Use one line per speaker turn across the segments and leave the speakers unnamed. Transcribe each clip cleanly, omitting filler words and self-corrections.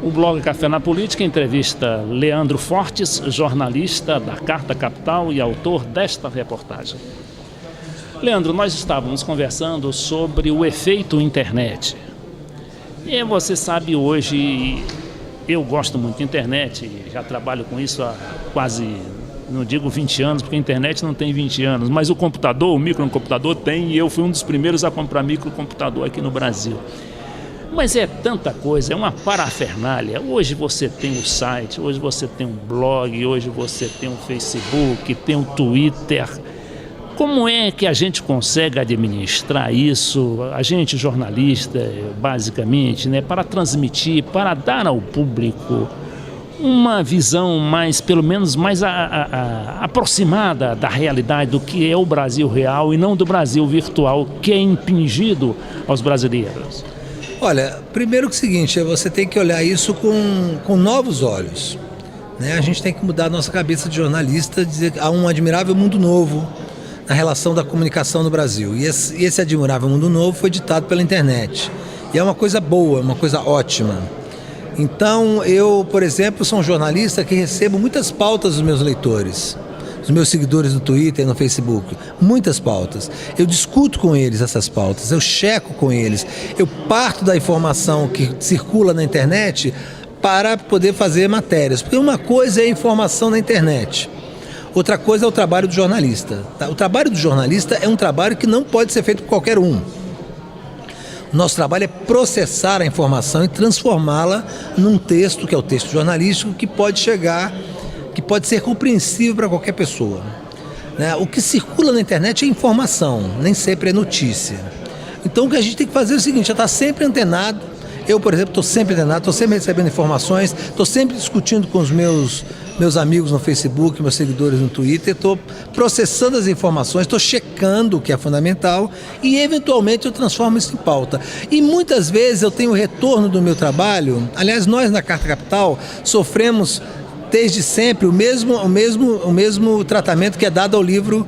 O blog Café na Política entrevista Leandro Fortes, jornalista da Carta Capital e autor desta reportagem. Leandro, nós estávamos conversando sobre o efeito internet. E você sabe, hoje eu gosto muito de internet, já trabalho com isso há quase, não digo 20 anos, porque a internet não tem 20 anos, mas o computador, o microcomputador tem, e eu fui um dos primeiros a comprar microcomputador aqui no Brasil. Mas é tanta coisa, é uma parafernália. Hoje você tem o site, hoje você tem um blog, hoje você tem um Facebook, tem um Twitter. Como é que a gente consegue administrar isso, a gente jornalista, basicamente, né, para transmitir, para dar ao público uma visão mais, pelo menos, mais aproximada da realidade, do que é o Brasil real e não do Brasil virtual, que é impingido aos brasileiros?
Olha, primeiro que é o seguinte, você tem que olhar isso com novos olhos, né? A gente tem que mudar a nossa cabeça de jornalista, dizer que há um admirável mundo novo na relação da comunicação no Brasil. E esse admirável mundo novo foi ditado pela internet. E é uma coisa boa, uma coisa ótima. Então, eu, por exemplo, sou um jornalista que recebo muitas pautas dos meus leitores, dos meus seguidores no Twitter e no Facebook, muitas pautas. Eu discuto com eles essas pautas, eu checo com eles, eu parto da informação que circula na internet para poder fazer matérias. Porque uma coisa é a informação na internet, outra coisa é o trabalho do jornalista. O trabalho do jornalista é um trabalho que não pode ser feito por qualquer um. O nosso trabalho é processar a informação e transformá-la num texto, que é o texto jornalístico, que pode ser compreensível para qualquer pessoa, né? O que circula na internet é informação, nem sempre é notícia. Então o que a gente tem que fazer é o seguinte, é estar sempre antenado. Eu, por exemplo, estou sempre antenado, estou sempre recebendo informações, estou sempre discutindo com os meus amigos no Facebook, meus seguidores no Twitter, estou processando as informações, estou checando o que é fundamental e, eventualmente, eu transformo isso em pauta. E muitas vezes eu tenho o retorno do meu trabalho. Aliás, nós na Carta Capital sofremos desde sempre o mesmo tratamento que é dado ao livro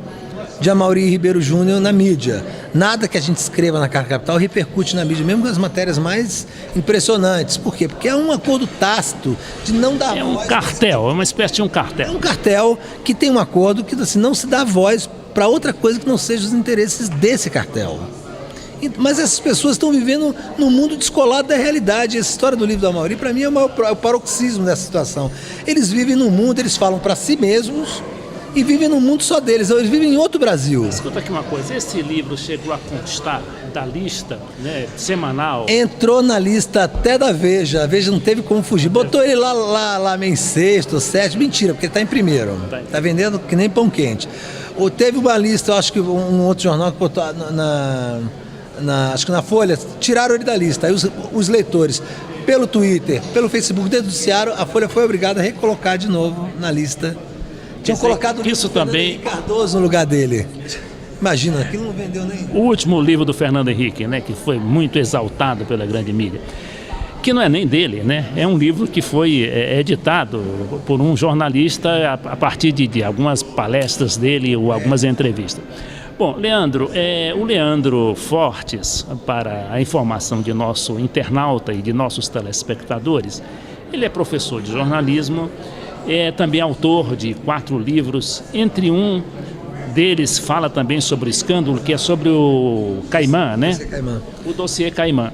de Amaury Ribeiro Júnior na mídia. Nada que a gente escreva na Carta Capital repercute na mídia, mesmo com as matérias mais impressionantes. Por quê? Porque é um acordo tácito de não dar voz.
É um cartel, é uma espécie de um cartel.
É um cartel que tem um acordo que assim, não se dá voz para outra coisa que não seja os interesses desse cartel. Mas essas pessoas estão vivendo num mundo descolado da realidade. Essa história do livro do Amaury, para mim, é o paroxismo dessa situação. Eles vivem num mundo, eles falam para si mesmos e vivem num mundo só deles. Eles vivem em outro Brasil.
Escuta aqui uma coisa, esse livro chegou a constar da lista, né, semanal?
Entrou na lista até da Veja. A Veja não teve como fugir. Botou ele lá em sexto, sétimo. Mentira, porque ele está em primeiro. Está vendendo que nem pão quente. Ou teve uma lista, eu acho que um outro jornal que botou acho que na Folha, tiraram ele da lista. Aí os leitores, pelo Twitter, pelo Facebook, denunciaram, a Folha foi obrigada a recolocar de novo na lista. Tinham colocado
isso também
Cardoso no lugar dele. Imagina, aquilo não vendeu nem.
O último livro do Fernando Henrique, né, que foi muito exaltado pela grande mídia, que não é nem dele, né? É um livro que foi editado por um jornalista a partir de algumas palestras dele ou algumas entrevistas. Bom, Leandro, o Leandro Fortes, para a informação de nosso internauta e de nossos telespectadores, ele é professor de jornalismo, é também autor de 4 livros, entre um deles fala também sobre o escândalo, que é sobre o Caimã, né? O dossiê Caimã.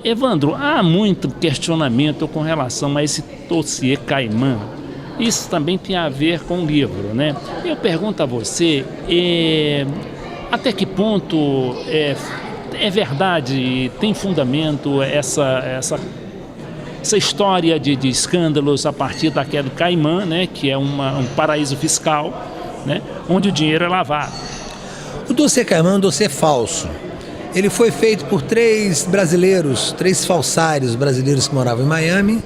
Evandro, há muito questionamento com relação a esse dossiê Caimã. Isso também tem a ver com o livro, né? Eu pergunto a você, até que ponto é verdade, tem fundamento essa história de escândalos a partir daquele Caimã, né? Que é um paraíso fiscal, né? Onde o dinheiro é lavado.
O dossiê Caimã é um dossiê falso. Ele foi feito por 3 falsários brasileiros que moravam em Miami,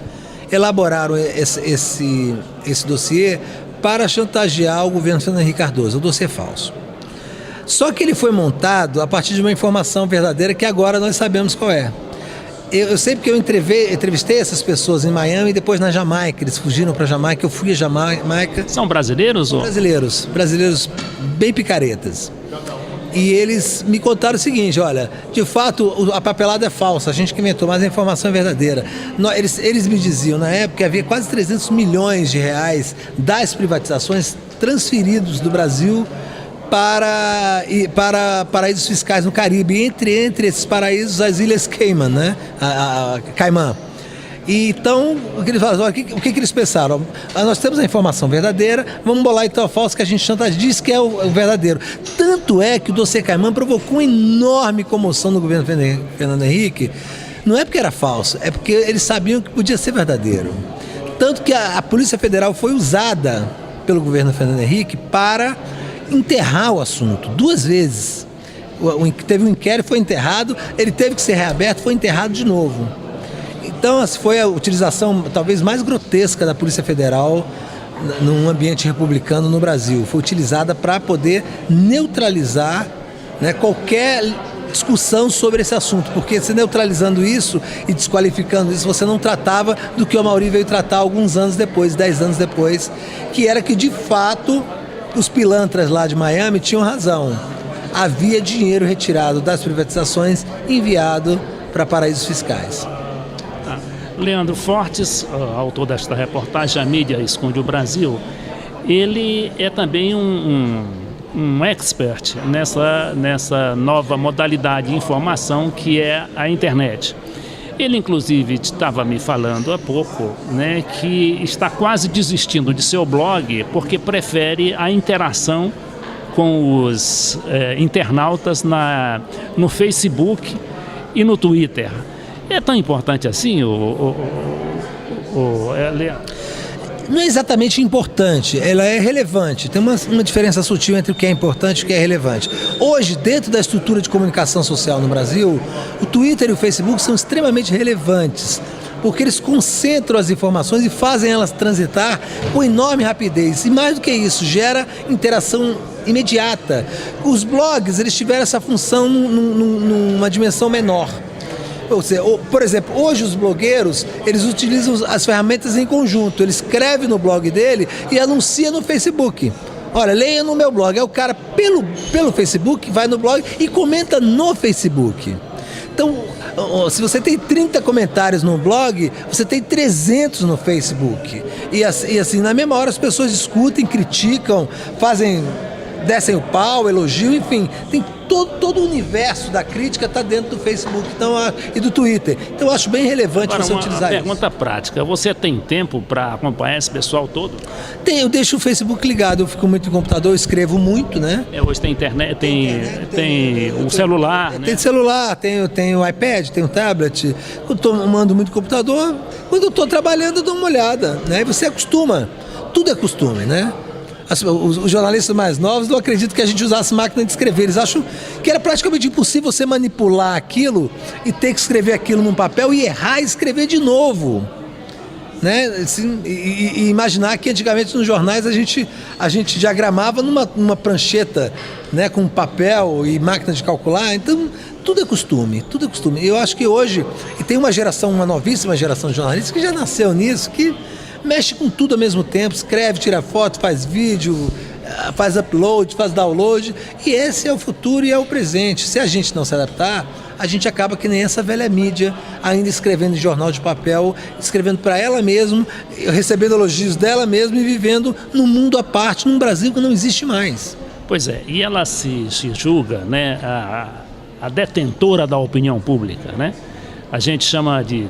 elaboraram esse dossiê para chantagear o governo Fernando Henrique Cardoso. O dossiê é falso. Só que ele foi montado a partir de uma informação verdadeira que agora nós sabemos qual é. Eu sei porque eu entrevistei essas pessoas em Miami e depois na Jamaica. Eles fugiram para a Jamaica, eu fui a Jamaica.
São brasileiros?
Brasileiros bem picaretas. E eles me contaram o seguinte, olha, de fato a papelada é falsa, a gente que inventou, mas a informação é verdadeira. Eles me diziam na época que havia quase 300 milhões de reais das privatizações transferidos do Brasil para paraísos fiscais no Caribe, entre esses paraísos as Ilhas Cayman, né? Caimã. E então, o que eles falaram, o que eles pensaram? Nós temos a informação verdadeira, vamos bolar então a falsa que a gente diz que é o verdadeiro. Tanto é que o dossiê Caimã provocou uma enorme comoção no governo Fernando Henrique. Não é porque era falso, é porque eles sabiam que podia ser verdadeiro. Tanto que a Polícia Federal foi usada pelo governo Fernando Henrique para enterrar o assunto 2 vezes. Teve um inquérito, foi enterrado, ele teve que ser reaberto, foi enterrado de novo. Então, essa foi a utilização talvez mais grotesca da Polícia Federal num ambiente republicano no Brasil. Foi utilizada para poder neutralizar, né, qualquer discussão sobre esse assunto, porque se neutralizando isso e desqualificando isso, você não tratava do que o Amaury veio tratar alguns anos depois, 10 anos depois, que era que de fato os pilantras lá de Miami tinham razão. Havia dinheiro retirado das privatizações enviado para paraísos fiscais.
Leandro Fortes, autor desta reportagem, A Mídia Esconde o Brasil, ele é também um expert nessa nova modalidade de informação que é a internet. Ele, inclusive, estava me falando há pouco, né, que está quase desistindo de seu blog porque prefere a interação com os internautas no Facebook e no Twitter. É tão importante assim, Leandro?
Não é exatamente importante, ela é relevante. Tem uma diferença sutil entre o que é importante e o que é relevante. Hoje, dentro da estrutura de comunicação social no Brasil, o Twitter e o Facebook são extremamente relevantes, porque eles concentram as informações e fazem elas transitar com enorme rapidez. E mais do que isso, gera interação imediata. Os blogs, eles tiveram essa função numa dimensão menor. Ou seja, por exemplo, hoje os blogueiros, eles utilizam as ferramentas em conjunto. Ele escreve no blog dele e anuncia no Facebook. Olha, leia no meu blog. Aí o cara, pelo Facebook, vai no blog e comenta no Facebook. Então, se você tem 30 comentários no blog, você tem 300 no Facebook. E assim, na mesma hora as pessoas discutem, criticam, descem o pau, elogiam, enfim, tem todo o universo da crítica está dentro do Facebook e do Twitter. Então eu acho bem relevante você utilizar isso.
Pergunta prática, você tem tempo para acompanhar esse pessoal todo?
Eu deixo o Facebook ligado, eu fico muito no computador, eu escrevo muito, né?
Hoje tem internet, tem o celular, né?
Tem celular, tem o iPad, tem o tablet. Quando eu mando muito computador, quando eu estou trabalhando eu dou uma olhada, né? E você acostuma, tudo é costume, né? Os jornalistas mais novos não acreditam que a gente usasse máquina de escrever. Eles acham que era praticamente impossível você manipular aquilo e ter que escrever aquilo num papel e errar e escrever de novo. Né? Assim, e imaginar que antigamente nos jornais a gente diagramava numa prancheta, né, com papel e máquina de calcular. Então, tudo é costume, tudo é costume. Eu acho que hoje, e tem uma novíssima geração de jornalistas que já nasceu nisso, que mexe com tudo ao mesmo tempo, escreve, tira foto, faz vídeo, faz upload, faz download, e esse é o futuro e é o presente. Se a gente não se adaptar, a gente acaba que nem essa velha mídia, ainda escrevendo em jornal de papel, escrevendo para ela mesma, recebendo elogios dela mesma e vivendo num mundo à parte, num Brasil que não existe mais.
Pois é, e ela se julga, né, a detentora da opinião pública, né? A gente chama de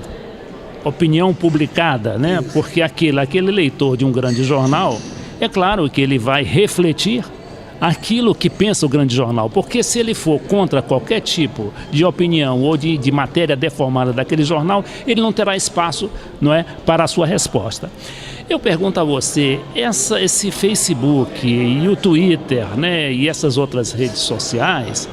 opinião publicada, né? Isso. Porque aquele leitor de um grande jornal, é claro que ele vai refletir aquilo que pensa o grande jornal, porque se ele for contra qualquer tipo de opinião ou de matéria deformada daquele jornal, ele não terá espaço, não é, para a sua resposta. Eu pergunto a você, esse Facebook e o Twitter, né, e essas outras redes sociais,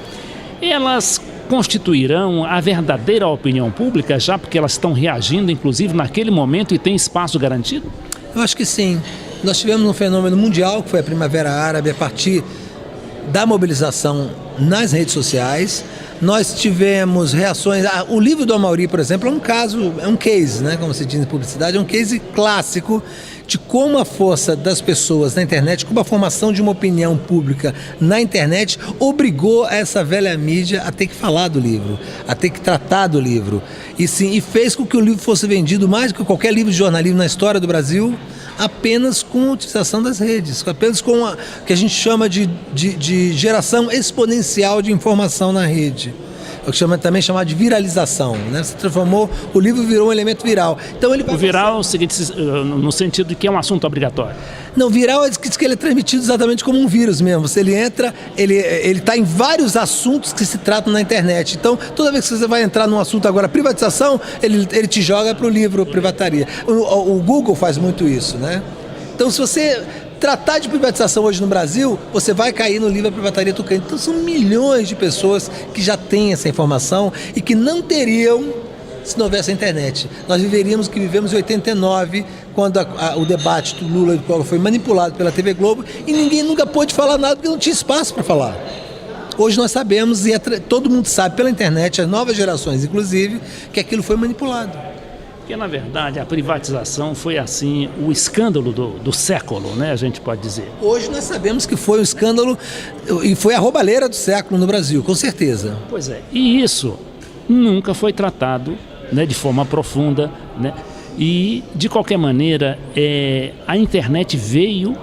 elas constituirão a verdadeira opinião pública, já porque elas estão reagindo, inclusive, naquele momento e tem espaço garantido?
Eu acho que sim. Nós tivemos um fenômeno mundial, que foi a Primavera Árabe, a partir da mobilização nas redes sociais. Nós tivemos reações. O livro do Amaury, por exemplo, é um caso, é um case, né? Como se diz em publicidade, é um case clássico de como a força das pessoas na internet, como a formação de uma opinião pública na internet obrigou essa velha mídia a ter que falar do livro, a ter que tratar do livro. E fez com que o livro fosse vendido mais do que qualquer livro de jornalismo na história do Brasil, apenas com a utilização das redes, apenas com o que a gente chama de geração exponencial de informação na rede. O que também chamado de viralização, né? Você transformou, o livro virou um elemento viral. Então ele
o viral é o seguinte, no sentido de que é um assunto obrigatório.
Não, viral diz que ele é transmitido exatamente como um vírus mesmo. Você entra, ele está em vários assuntos que se tratam na internet. Então, toda vez que você vai entrar num assunto agora, privatização, ele te joga para o livro privataria. O Google faz muito isso, né? Então, se você tratar de privatização hoje no Brasil, você vai cair no livro A Privataria Tucana. Então são milhões de pessoas que já têm essa informação e que não teriam se não houvesse a internet. Nós viveríamos o que vivemos em 89, quando o debate do Lula e do Collor foi manipulado pela TV Globo e ninguém nunca pôde falar nada porque não tinha espaço para falar. Hoje nós sabemos, e todo mundo sabe pela internet, as novas gerações inclusive, que aquilo foi manipulado.
Porque, na verdade, a privatização foi, assim, o escândalo do século, né? A gente pode dizer.
Hoje nós sabemos que foi o escândalo e foi a roubalheira do século no Brasil, com certeza.
Pois é. E isso nunca foi tratado, né, de forma profunda, né? E, de qualquer maneira, a internet veio,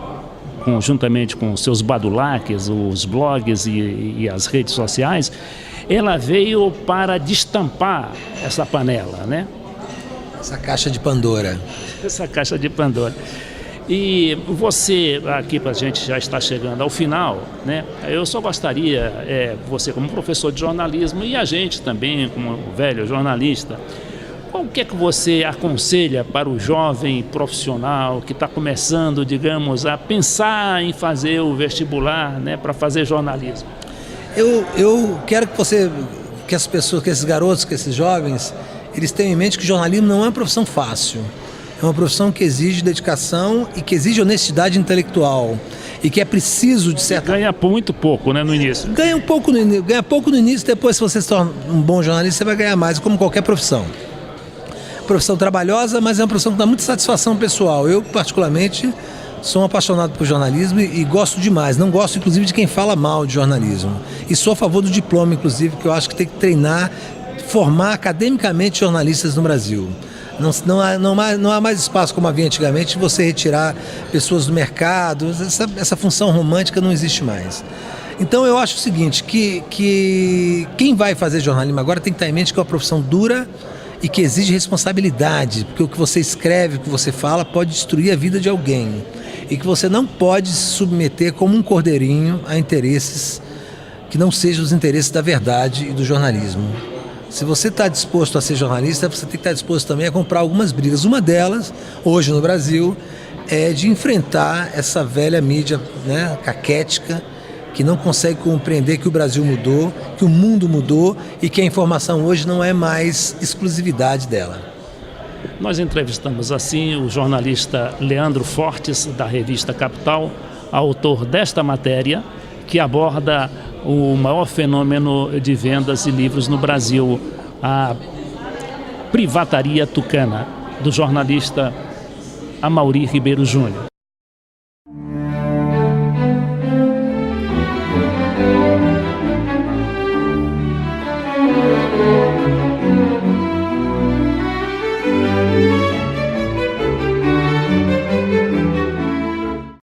conjuntamente com seus badulaques, os blogs e as redes sociais, ela veio para destampar essa panela, né?
Essa caixa de Pandora.
Essa caixa de Pandora. E você, aqui para a gente já está chegando ao final, né? Eu só gostaria, você como professor de jornalismo e a gente também como velho jornalista, o que é que você aconselha para o jovem profissional que está começando, digamos, a pensar em fazer o vestibular, né, para fazer jornalismo?
Eu quero que as pessoas, que esses garotos, que esses jovens, eles tenham em mente que o jornalismo não é uma profissão fácil. É uma profissão que exige dedicação e que exige honestidade intelectual. E que é preciso, de certa...
Ganha muito pouco, né, no início.
Ganha pouco no início, depois, se você se torna um bom jornalista, você vai ganhar mais, como qualquer profissão. Profissão trabalhosa, mas é uma profissão que dá muita satisfação pessoal. Eu, particularmente, sou um apaixonado por jornalismo e gosto demais. Não gosto, inclusive, de quem fala mal de jornalismo. E sou a favor do diploma, inclusive, que eu acho que tem que treinar, formar academicamente jornalistas no Brasil. Não há mais espaço como havia antigamente de você retirar pessoas do mercado. Essa função romântica não existe mais. Então eu acho o seguinte, que quem vai fazer jornalismo agora tem que estar em mente que é uma profissão dura e que exige responsabilidade, porque o que você escreve, o que você fala pode destruir a vida de alguém e que você não pode se submeter como um cordeirinho a interesses que não sejam os interesses da verdade e do jornalismo. Se você está disposto a ser jornalista, você tem que estar disposto também a comprar algumas brigas. Uma delas, hoje no Brasil, é de enfrentar essa velha mídia, né, caquética, que não consegue compreender que o Brasil mudou, que o mundo mudou e que a informação hoje não é mais exclusividade dela.
Nós entrevistamos assim o jornalista Leandro Fortes, da revista Capital, autor desta matéria, que aborda o maior fenômeno de vendas de livros no Brasil, a Privataria Tucana, do jornalista Amaury Ribeiro Júnior.